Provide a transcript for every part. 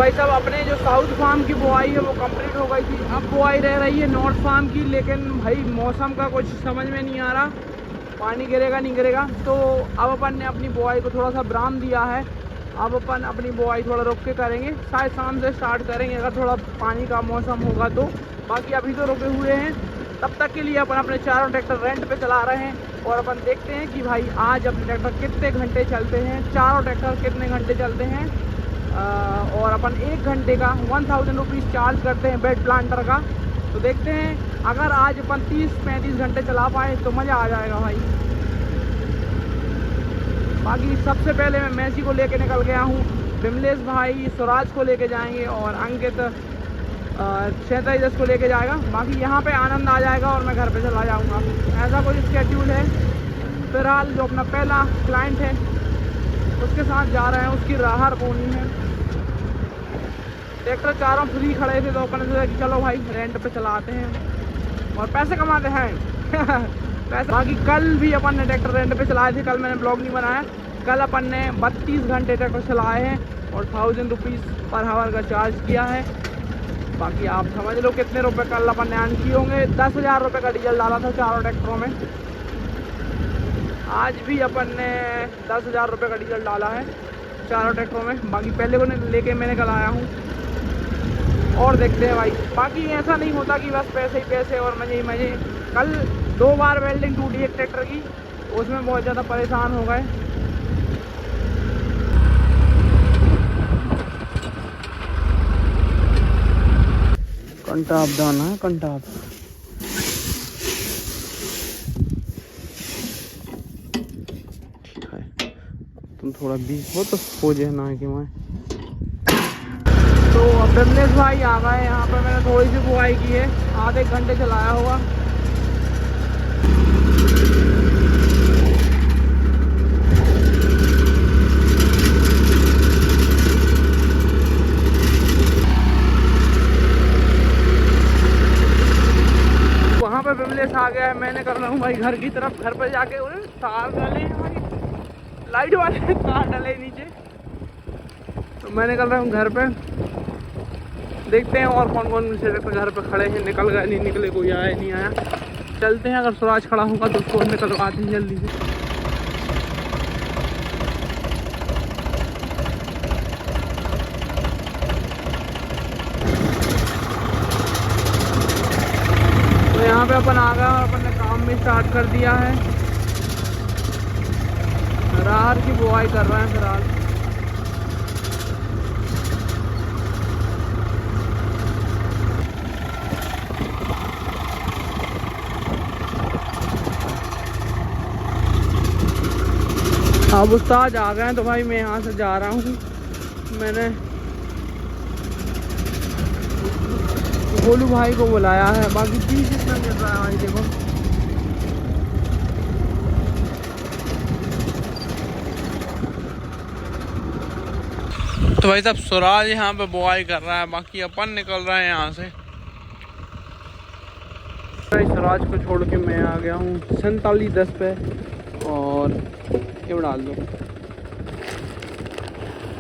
भाई साहब अपने जो साउथ फार्म की बुआई है वो कंप्लीट हो गई थी। अब बुआई रह रही है नॉर्थ फार्म की, लेकिन भाई मौसम का कुछ समझ में नहीं आ रहा, पानी गिरेगा नहीं गिरेगा। तो अब अपन ने अपनी बुआई को थोड़ा सा विराम दिया है। अब अपन अपनी बुआई थोड़ा रुक के करेंगे, शायद शाम से स्टार्ट करेंगे अगर थोड़ा पानी का मौसम होगा तो। बाकी अभी तो रुके हुए हैं। तब तक के लिए अपन अपने चारों ट्रैक्टर रेंट पे चला रहे हैं और अपन देखते हैं कि भाई आज अपने ट्रैक्टर कितने घंटे चलते हैं, चारों ट्रैक्टर कितने घंटे चलते हैं। और अपन 1 घंटे का 1000 रुपीज़ चार्ज करते हैं बेड प्लांटर का। तो देखते हैं अगर आज अपन 30-35 घंटे चला पाए तो मज़ा आ जाएगा भाई। बाकी सबसे पहले मैं मैसी को लेके निकल गया हूँ, विमलेश भाई स्वराज को लेके जाएंगे और अंकित 47 को लेके जाएगा। बाकी यहाँ पे आनंद आ जाएगा और मैं घर पे चला जाऊँगा, ऐसा कोई स्केड्यूल है। फिलहाल जो अपना पहला क्लाइंट है उसके साथ जा रहे हैं, उसकी राहर बोनी है। ट्रैक्टर चारों फ्री खड़े थे तो अपन ने सोचा कि चलो भाई रेंट पे चलाते हैं और पैसे कमाते हैं पैसे। बाकी कल भी अपन ने ट्रैक्टर रेंट पे चलाए थे, कल मैंने ब्लॉग नहीं बनाया। कल अपन ने 32 घंटे ट्रैक्टर चलाए हैं और 1000 रुपीज़ पर हावर का चार्ज किया है। बाकी आप समझ लो कितने रुपए कल अपन ने अर्न किए होंगे। 10,000 रुपये का डीजल डाला था चारों ट्रैक्टरों में। आज भी अपन ने 10,000 रुपये का डीजल डाला है चारों ट्रैक्टरों में। बाकी पहले को लेके मैंने कल आया हूँ और देखते हैं भाई। बाकी ऐसा नहीं होता कि बस पैसे ही पैसे और मज़े ही मज़े। कल 2 बार वेल्डिंग टूटी एक ट्रैक्टर की, उसमें बहुत ज़्यादा परेशान हो गए। कंटाप दाना है, कंटाप। ठीक है, तुम थोड़ा बीच हो तो खोजे ना कि मैं। तो अब विमलेश भाई आ गए यहाँ पर। मैंने थोड़ी सी बुआई की है, आधे घंटे चलाया होगा। वहाँ पर विमलेश आ गया है, मैंने कर रहा हूँ भाई घर की तरफ। घर पर जाके उन्हें तार डाले हैं भाई, लाइट वाले तार डाले नीचे। तो मैंने कर रहा हूँ घर पे। देखते हैं और कौन कौन से घर पे खड़े हैं, निकल गए नहीं निकले, कोई आया नहीं आया। चलते हैं, अगर स्वराज खड़ा होगा तो उसको निकलवाते हैं जल्दी से। तो यहाँ पे अपन आ गए और अपन ने काम भी स्टार्ट कर दिया है। राहर की बुआई कर रहे हैं फिलहाल। अब उस्ताद आ गए हैं तो भाई मैं यहाँ से जा रहा हूँ। मैंने गोलू भाई को बुलाया है। बाकी चीज कितना मिल रहा है भाई देखो। तो भाई साहब स्वराज यहाँ पे बुआई कर रहा है, बाकी अपन निकल रहे हैं यहाँ से। भाई स्वराज को छोड़ के मैं आ गया हूँ 4710 पे और ये डाल दो।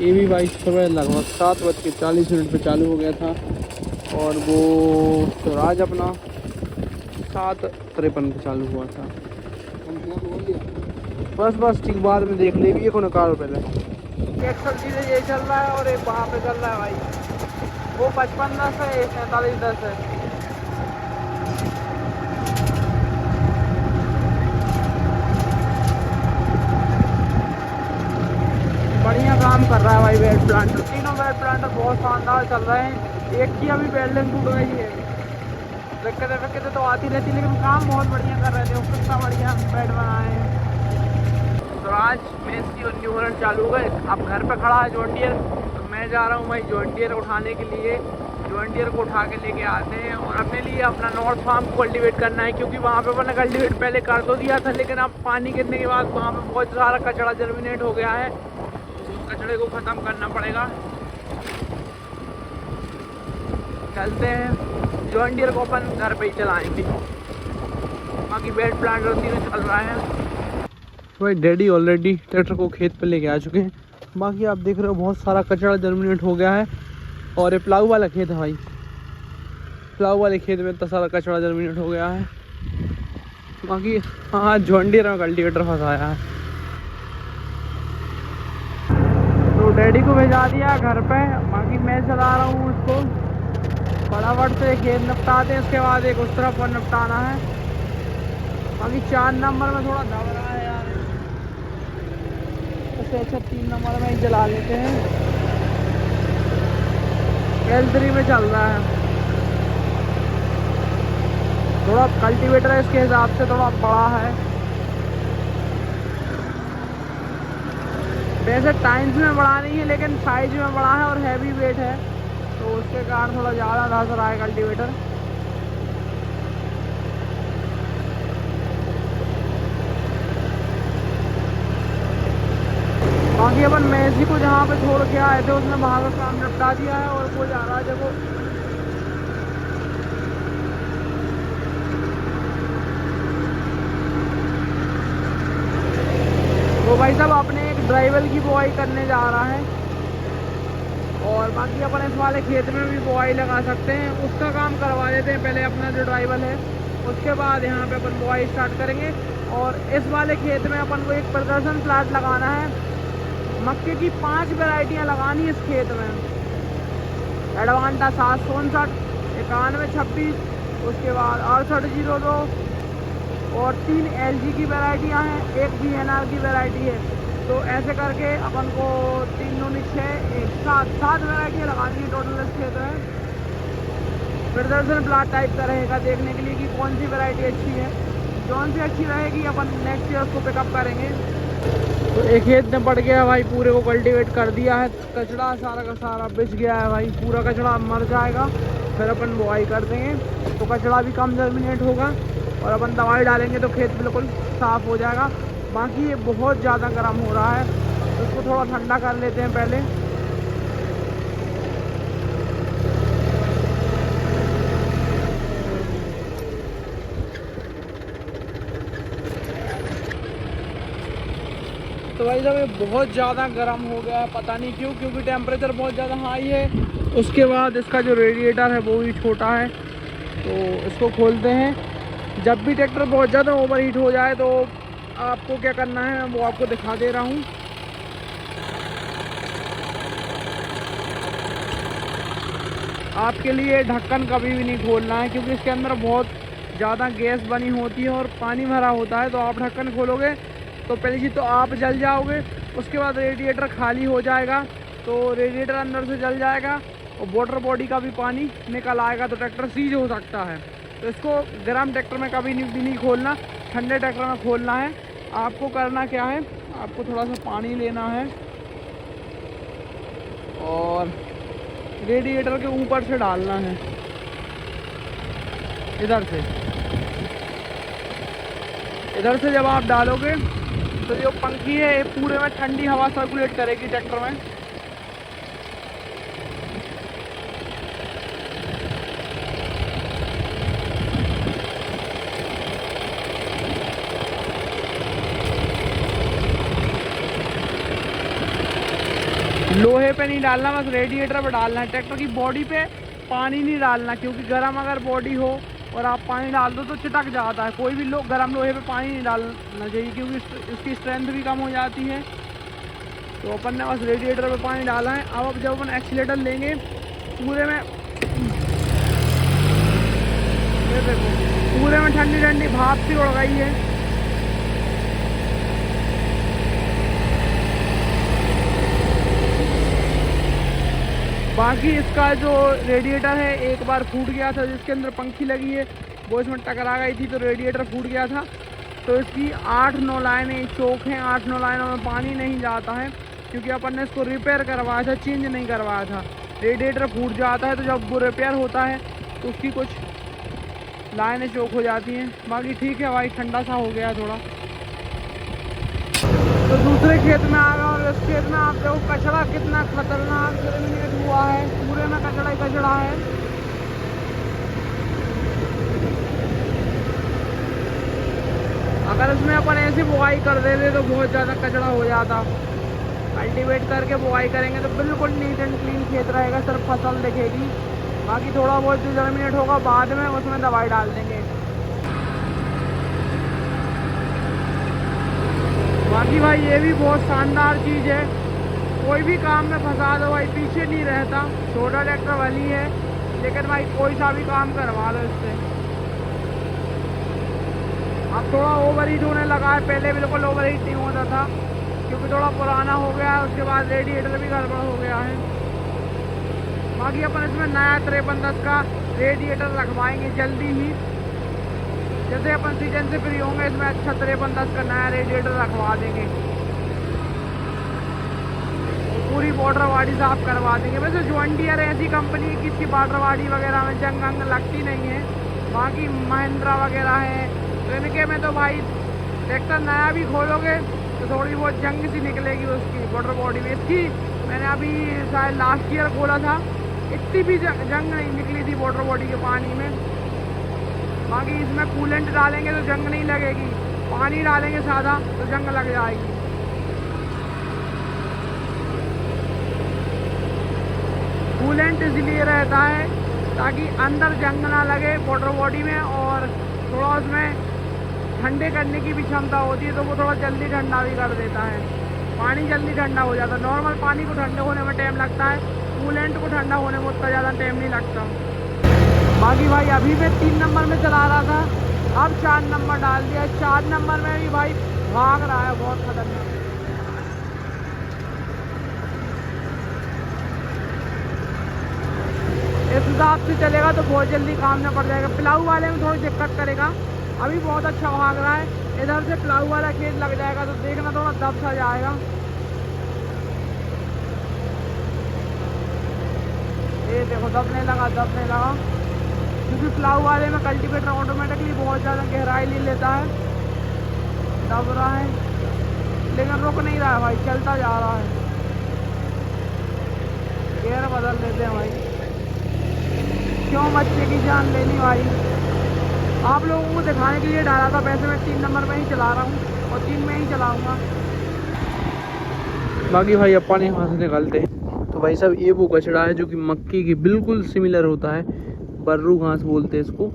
ये भी भाई सुबह लगभग 7:40 पे चालू हो गया था और वो स्वराज अपना 7:53 पे चालू हुआ था। बस ठीक, बाद में देख लेगी। ये को निकालो पहले। एक सब चीज़ें ये चल रहा है और एक वहाँ पे चल रहा है भाई। वो 5510 है, ये 4710 है। बढ़िया काम कर रहा है भाई बेड प्लांटर। तीनों बेड प्लांटर बहुत शानदार चल रहे हैं। एक की अभी वेल्डिंग टूट गई है, दिक्कतें तो आती रहती, लेकिन काम बहुत बढ़िया कर रहे थे। वो कितना बढ़िया बेड बनाए हैं। स्वराज मेसी और न्यू हॉलैंड चालू हो गए। अब घर पे खड़ा है जॉन डियर, तो मैं जा रहा हूँ भाई जॉन डियर उठाने के लिए। जॉन डियर को उठा के लेके आते हैं और अपने लिए अपना नॉर्थ फार्म को कल्टीवेट करना है, क्योंकि वहाँ पे मैंने कल्टीवेट पहले कर तो दिया था, लेकिन अब पानी गिरने के बाद वहाँ पे बहुत सारा कचरा जर्मिनेट हो गया है। कचरे को ख़त्म करना पड़ेगा। चलते हैं, जॉन डियर को अपन घर पे ही चलाएंगे। बाकी बेड प्लांटर तीनों चल रहा है। भाई डैडी ऑलरेडी ट्रैक्टर को खेत पे लेके आ चुके हैं। बाकी आप देख रहे हो बहुत सारा कचरा जर्मिनेट हो गया है। और ये प्लाऊ वाला खेत है भाई, प्लाऊ वाले खेत में इतना सारा कचरा जर्मिनेट हो गया है। बाकी हाँ जॉन्डियर में कल्टीवेटर फंसाया है। तो डैडी को भेजा दिया घर पे, बाकी मैं चला रहा हूँ उसको। फटाफट से खेत निपटाते हैं, उसके बाद एक उस तरफ पर निपटाना है। बाकी 4 नंबर में थोड़ा दब रहा है यार, उससे अच्छा 3 नंबर में ही चला लेते हैं। L3 में चल रहा है, थोड़ा कल्टीवेटर इसके हिसाब से थोड़ा बड़ा है। वैसे टाइम्स में बड़ा नहीं है, लेकिन साइज में बड़ा है और हैवी वेट है, तो उसके कारण थोड़ा ज़्यादा धस रहा है कल्टीवेटर। बाकी अपन मैसी को जहाँ पे छोड़ के आए थे उसने वहाँ का काम निपटा दिया है और वो जा रहा है देखो। वो भाई साहब अपने एक ड्राइवर की बुआई करने जा रहा है, और बाकी अपन इस वाले खेत में भी बुआई लगा सकते हैं। उसका काम करवा देते हैं पहले अपना जो ड्राइवर है, उसके बाद यहाँ पे अपन बुआई स्टार्ट करेंगे। और इस वाले खेत में अपन को एक प्रदर्शन प्लाट लगाना है, मक्के की 5 वैरायटियाँ लगानी इस खेत में। एडवांटा 759, 9126, उसके बाद 6802 और 3 LG की वैरायटियाँ हैं, एक GNR की वैरायटी है। तो ऐसे करके अपन को 3 दूनी 6 7 वैरायटियाँ लगानी है टोटल इस खेत में। प्रदर्शन प्लाट टाइप का रहेगा देखने के लिए कि कौन सी वैरायटी अच्छी है, कौन सी अच्छी रहेगी अपन नेक्स्ट ईयर उसको पिकअप करेंगे। तो एक खेत में पड़ गया भाई, पूरे को कल्टीवेट कर दिया है, कचरा सारा का सारा बिछ गया है भाई, पूरा कचरा मर जाएगा। फिर अपन बुआई कर देंगे तो कचरा भी कम जर्मिनेट होगा और अपन दवाई डालेंगे तो खेत बिल्कुल साफ़ हो जाएगा। बाकी ये बहुत ज़्यादा गर्म हो रहा है, तो इसको थोड़ा ठंडा कर लेते हैं पहले। तो भाई साहब ये बहुत ज़्यादा गर्म हो गया है, पता नहीं क्यों, क्योंकि टेम्परेचर बहुत ज़्यादा हाई है। उसके बाद इसका जो रेडिएटर है वो भी छोटा है, तो इसको खोलते हैं। जब भी ट्रैक्टर बहुत ज़्यादा ओवर हीट हो जाए तो आपको क्या करना है वो आपको दिखा दे रहा हूँ। आपके लिए ढक्कन कभी भी नहीं खोलना है, क्योंकि इसके अंदर बहुत ज़्यादा गैस बनी होती है और पानी भरा होता है। तो आप ढक्कन खोलोगे तो पहली चीज़ तो आप जल जाओगे, उसके बाद रेडिएटर खाली हो जाएगा, तो रेडिएटर अंदर से जल जाएगा और वाटर बॉडी का भी पानी निकल आएगा, तो ट्रैक्टर सीज हो सकता है। तो इसको गर्म ट्रैक्टर में कभी भी नहीं खोलना, ठंडे ट्रैक्टर में खोलना है। आपको करना क्या है, आपको थोड़ा सा पानी लेना है और रेडिएटर के ऊपर से डालना है, इधर से जब आप डालोगे तो जो पंखी है पूरे में ठंडी हवा सर्कुलेट करेगी ट्रैक्टर में। लोहे पे नहीं डालना, बस रेडिएटर पे डालना है। ट्रैक्टर की बॉडी पे पानी नहीं डालना, क्योंकि गर्म अगर बॉडी हो और आप पानी डाल दो तो चिटक जाता है। कोई भी लोग गर्म लोहे पे पानी नहीं डालना चाहिए, क्योंकि इसकी स्ट्रेंथ भी कम हो जाती है। तो अपन ने बस रेडिएटर पे पानी डाला है। अब जब अपन एक्सीलेटर लेंगे पूरे में, ये देखो पूरे में ठंडी ठंडी भाप सी उड़ गई है। बाकी इसका जो रेडिएटर है एक बार फूट गया था, जिसके अंदर पंखी लगी है वो इसमें टकरा गई थी, तो रेडिएटर फूट गया था। तो इसकी 8-9 लाइनें चौक हैं, 8-9 लाइनों में पानी नहीं जाता है, क्योंकि अपन ने इसको रिपेयर करवाया था, चेंज नहीं करवाया था। रेडिएटर फूट जाता है तो जब वो रिपेयर होता है तो उसकी कुछ लाइनें चौक हो जाती हैं। बाकी ठीक है भाई, ठंडा सा हो गया थोड़ा। तो दूसरे खेत में आ गया और इस खेत में आप देखो कचरा कितना खतरनाक जर्मिनेट हुआ है, पूरे में कचरा ही कचरा है। अगर इसमें अपन ऐसी बुआई कर देते तो बहुत ज़्यादा कचरा हो जाता। कल्टीवेट करके बुआई करेंगे तो बिल्कुल नीट एंड क्लीन खेत रहेगा, सिर्फ फसल दिखेगी। बाकी थोड़ा बहुत जो जर्मिनेट होगा बाद में उसमें दवाई डाल देंगे। बाकी भाई ये भी बहुत शानदार चीज़ है, कोई भी काम में फंसा दो भाई पीछे नहीं रहता। छोटा ट्रैक्टर वाली है लेकिन भाई कोई सा भी काम करवा लो इससे। अब थोड़ा ओवर हीट होने लगा है, पहले बिल्कुल ओवर हीट नहीं होता था क्योंकि थोड़ा पुराना हो गया है, उसके बाद रेडिएटर भी गड़बड़ हो गया है। बाकी अपन इसमें नया 5310 का रेडिएटर रखवाएंगे जल्दी ही, जैसे अपन सीजन से फ्री होंगे इसमें अच्छा 5310 का नया रेडिएटर रखवा देंगे। पूरी वाटर बॉडी साफ करवा देंगे। वैसे जॉन डियर ऐसी कंपनी है कि इसकी वाटर बॉडी वगैरह में जंग अंग लगती नहीं है। बाकी महिंद्रा वगैरह है तो इनके में तो भाई ट्रैक्टर नया भी खोलोगे तो थोड़ी बहुत जंग सी निकलेगी उसकी वाटर बॉडी में। इसकी मैंने अभी शायद लास्ट ईयर खोला था, इतनी भी जंग नहीं निकली थी वाटर बॉडी के पानी में। बाकी इसमें कूलेंट डालेंगे तो जंग नहीं लगेगी, पानी डालेंगे सादा तो जंग लग जाएगी। कूलेंट इसलिए रहता है ताकि अंदर जंग ना लगे वाटर बॉडी में, और थोड़ा उसमें ठंडे करने की भी क्षमता होती है तो वो थोड़ा जल्दी ठंडा भी कर देता है। पानी जल्दी ठंडा हो जाता है। नॉर्मल पानी को ठंडे होने में टाइम लगता है, कूलेंट को ठंडा होने में उतना ज़्यादा टाइम नहीं लगता। बाकी भाई अभी मैं 3 नंबर में चला रहा था, अब 4 नंबर डाल दिया। 4 नंबर में भी भाई भाग रहा है बहुत खतरनाक। इस हिसाब से चलेगा तो बहुत जल्दी काम में पड़ जाएगा। प्लाऊ वाले में थोड़ी दिक्कत करेगा, अभी बहुत अच्छा भाग रहा है। इधर से प्लाऊ वाला खेत लग जाएगा तो देखना थोड़ा दब सा जाएगा। ये देखो दबने लगा क्योंकि प्लाऊ वाले में कल्टीवेटर ऑटोमेटिकली बहुत ज़्यादा गहराई ले लेता है। दब रहा है लेकिन रुक नहीं रहा है भाई, चलता जा रहा है। गियर बदल देते हैं भाई, क्यों बच्चे की जान लेनी भाई। आप लोगों को दिखाने के लिए डाला था, वैसे मैं 3 नंबर में ही चला रहा हूँ और 3 में ही चलाऊँगा। बाकी भाई अपन यहाँ से निकलते हैं तो भाई साहब ये वो कचड़ा है जो कि मक्की की बिल्कुल सिमिलर होता है, बर्रू घास बोलते हैं इसको।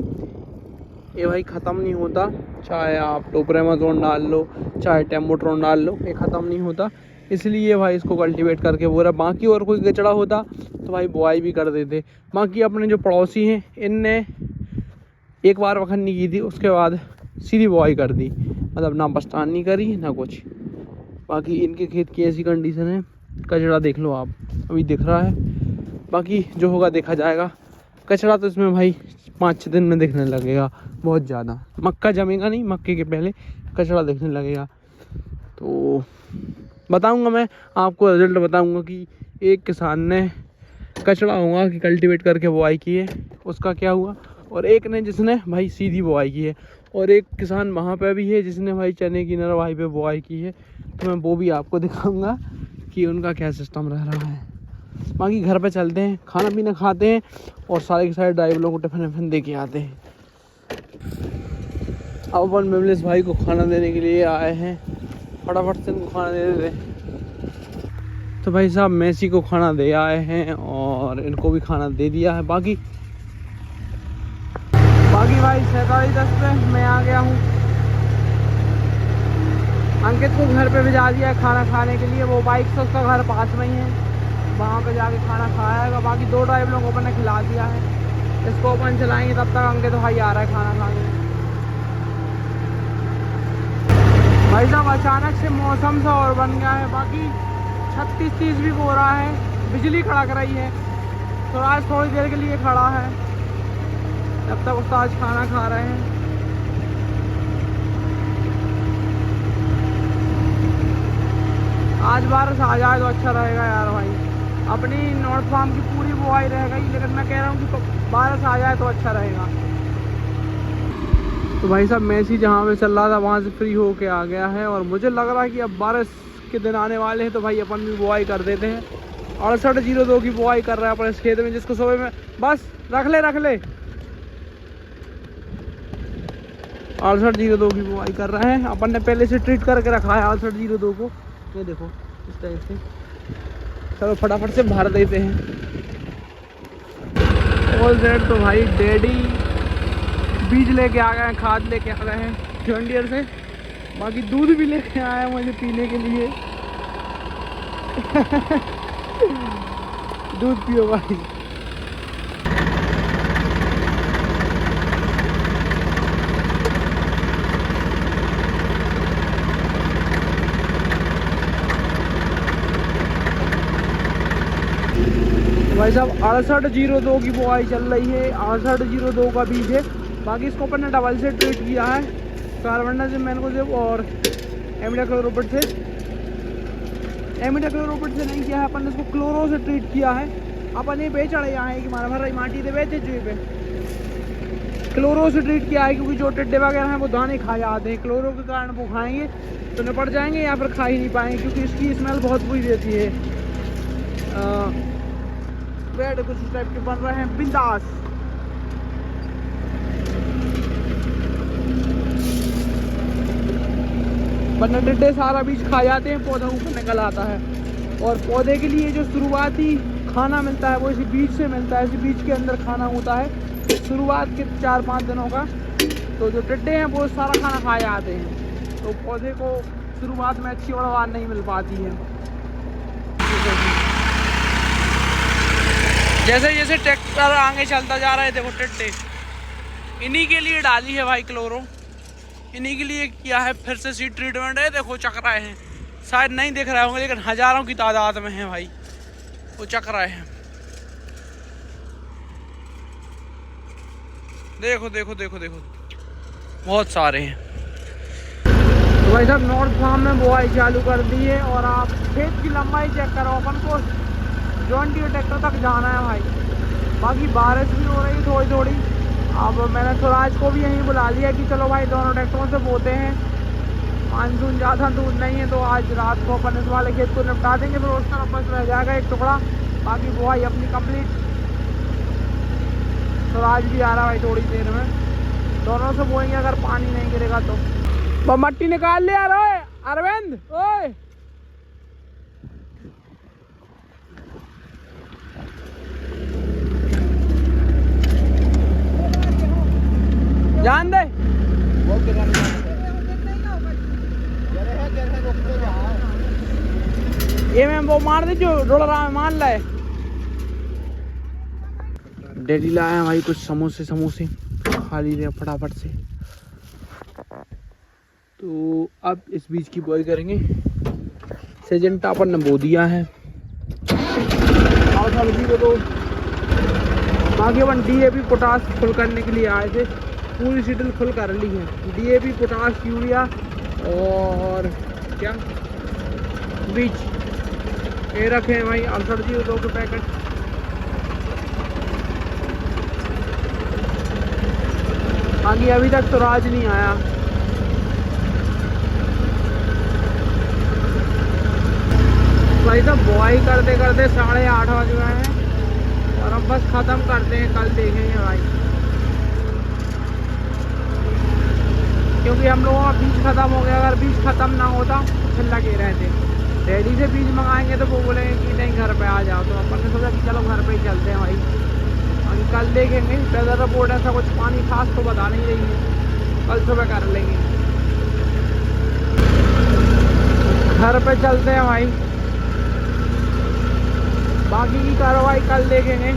ये भाई ख़त्म नहीं होता, चाहे आप टोपरेमाजोन डाल लो चाहे टेम्बोट्रोन डाल लो, ये ख़त्म नहीं होता। इसलिए भाई इसको कल्टीवेट करके वो रहा। बाकी और कोई कचड़ा होता तो भाई बुआई भी कर देते। बाकी अपने जो पड़ोसी हैं इनने एक बार वखन्नी की थी, उसके बाद सीधी बुआई कर दी, मतलब ना बस्तान नहीं करी ना कुछ। बाकी इनके खेत की ऐसी कंडीशन है, कचड़ा देख लो आप, अभी दिख रहा है। बाकी जो होगा देखा जाएगा। कचड़ा तो इसमें भाई 5-6 दिन में दिखने लगेगा बहुत ज़्यादा। मक्का जमेगा नहीं, मक्के के पहले कचड़ा दिखने लगेगा। तो बताऊंगा मैं आपको, रिजल्ट बताऊंगा कि एक किसान ने कचड़ा हुआ कि कल्टीवेट करके बुआई की है उसका क्या हुआ, और एक ने जिसने भाई सीधी बुआई की है, और एक किसान वहाँ पे भी है जिसने भाई चने की नरवाई पे बुआई की है। तो मैं वो भी आपको दिखाऊंगा कि उनका क्या सिस्टम रह रहा है। बाकी घर पे चलते हैं, खाना पीना खाते हैं और सारे के सारे ड्राइवरों को टिफिन विफिन दे के आते हैं। अब अपन मिमलेश भाई को खाना देने के लिए आए हैं, फटाफट से इनको खाना दे देते हैं। तो भाई साहब मैसी को खाना दे आए हैं और इनको भी खाना दे दिया है। बाकी भाई 4710 पे मैं आ गया हूँ। अंकित को घर पे भिजा दिया है खाना खाने के लिए, वो बाइक से उसका घर पास में ही है, वहाँ पे जाके खाना खाएगा। बाकी 2 ड्राइवरों को अपन ने खिला दिया है, इसको अपन चलाएंगे तब तक अंकित भाई आ रहा है खाना खाने। भाई साहब अचानक से मौसम सा और बन गया है। बाकी 36-30 भी हो रहा है, बिजली कड़क रही है। तो आज थोड़ी देर के लिए खड़ा है, जब तक उस्ताद खाना खा रहे हैं। आज बारिश आ जाए तो अच्छा रहेगा यार भाई। अपनी नॉर्थ फार्म की पूरी बुआई रह गई, लेकिन मैं कह रहा हूँ कि बारिश आ जाए तो अच्छा रहेगा। तो भाई साहब मैसी जहाँ पे चल रहा था वहाँ से फ्री होके आ गया है, और मुझे लग रहा है कि अब बारिश के दिन आने वाले हैं तो भाई अपन भी बुआई कर देते हैं। 6802 की बुआई कर रहा है अपन इस खेत में, जिसको सुबह में बस रख ले 6802 की बुआई कर रहे हैं। अपन ने पहले से ट्रीट करके रखा है 6802 को, ये देखो इस टाइप से चलो फटाफट से भर देते हैं। ऑल दैट तो भाई डैडी बीज लेके आ गए हैं, खाद लेके आ गए हैं जॉन डियर से। बाकी दूध भी लेके आए हैं मुझे पीने के लिए। दूध पियो भाई। भाई साहब 6802 की बुआई चल रही है, 6802 का बीज है। बाकी इसको अपन ने डबल से ट्रीट किया है, कार्बनडाजिम मैंगोजेब और एमिडाक्लोरोपिड से। एमिडाक्लोरोपिड से नहीं किया है अपन ने, इसको क्लोरो से ट्रीट किया है। अपन ये बेच रहे हैं कि मारा भर माटी दे बेचे जुए पे क्लोरो से ट्रीट किया है, क्योंकि जो टिड्डे वगैरह हैं वो दाने खा जाते हैं। क्लोरो के कारण वो खाएंगे तो निपट जाएंगे या फिर खा ही नहीं पाएंगे, क्योंकि इसकी स्मेल बहुत बुरी देती है। ब्रेड कुछ इस टाइप के बन रहे हैं बिंदास। वरना टिड्डे सारा बीज खा जाते हैं, पौधा ऊपर निकल आता है। और पौधे के लिए जो शुरुआती खाना मिलता है वो इसी बीज से मिलता है। इसी बीज के अंदर खाना होता है शुरुआत के 4-5 दिनों का। तो जो टिड्डे हैं वो सारा खाना खा जाते हैं, तो पौधे को शुरुआत में अच्छी पैदावार नहीं मिल पाती है। जैसे जैसे ट्रैक्टर आगे चलता जा रहा है, देखो टिड्डे इन्हीं के लिए डाली है भाई क्लोरो, इन्हीं के लिए किया है। फिर से सीड ट्रीटमेंट है, देखो चक रहे हैं, शायद नहीं दिख रहे होंगे लेकिन हजारों की तादाद में है भाई, वो चक रहे हैं। देखो देखो देखो देखो बहुत सारे हैं। तो भाई साहब नॉर्थ फार्म में बुआई चालू कर दी है, और आप खेत की लंबाई चेक करो, अपन को जॉन डियर ट्रैक्टर तक जाना है भाई। बाकी बारिश भी हो रही थोड़ी थोड़ी। अब मैंने स्वराज को भी यहीं बुला लिया कि चलो भाई दोनों ट्रैक्टरों से बोते हैं। मानसून ज़्यादा दूर नहीं है, तो आज रात को अपन इस वाले खेत को निपटा देंगे, फिर उस तरफ बस रह जाएगा एक टुकड़ा। बाकी बुआई अपनी कंप्लीट। स्वराज भी आ रहा भाई थोड़ी देर में, दोनों से बोएंगे अगर पानी नहीं गिरेगा तो। मट्टी निकाल ले यार अरविंद, ओए जान दे। ये मैं वो मार दे जो रोड़ रहा है, मान लाए। डैडी लाया है भाई कुछ समोसे खा लीजिए फटाफट से। तो अब इस बीज की बुआई करेंगे। सेजेंटा अपन ने बो दिया है, तो बाकी अपन DAP पोटास फुल करने के लिए आए थे, पूरी सीटल फुल कर ली है। DAP पोटास यूरिया और क्या बीज ये रखे हैं भाई 6802 के पैकेट। बाकी अभी तक तो राज नहीं आया। भाई साहब बुआई करते करते 8:30 बज गए हैं, और अब बस ख़त्म करते हैं, कल देखेंगे भाई। क्योंकि हम लोगों का बीज ख़त्म हो गया, अगर बीज ख़त्म ना होता तो फिर लगे रहते। डैडी से बीज मंगाएंगे तो वो बोलेंगे कि नहीं घर पे आ जाओ, तो अपन ने सोचा कि चलो घर पे ही चलते हैं भाई। और कल देखेंगे, वेदर रिपोर्ट ऐसा कुछ पानी खास तो बता नहीं रही है, कल सुबह कर लेंगे। घर पे चलते हैं भाई, बाकी की कार्रवाई कल देखेंगे।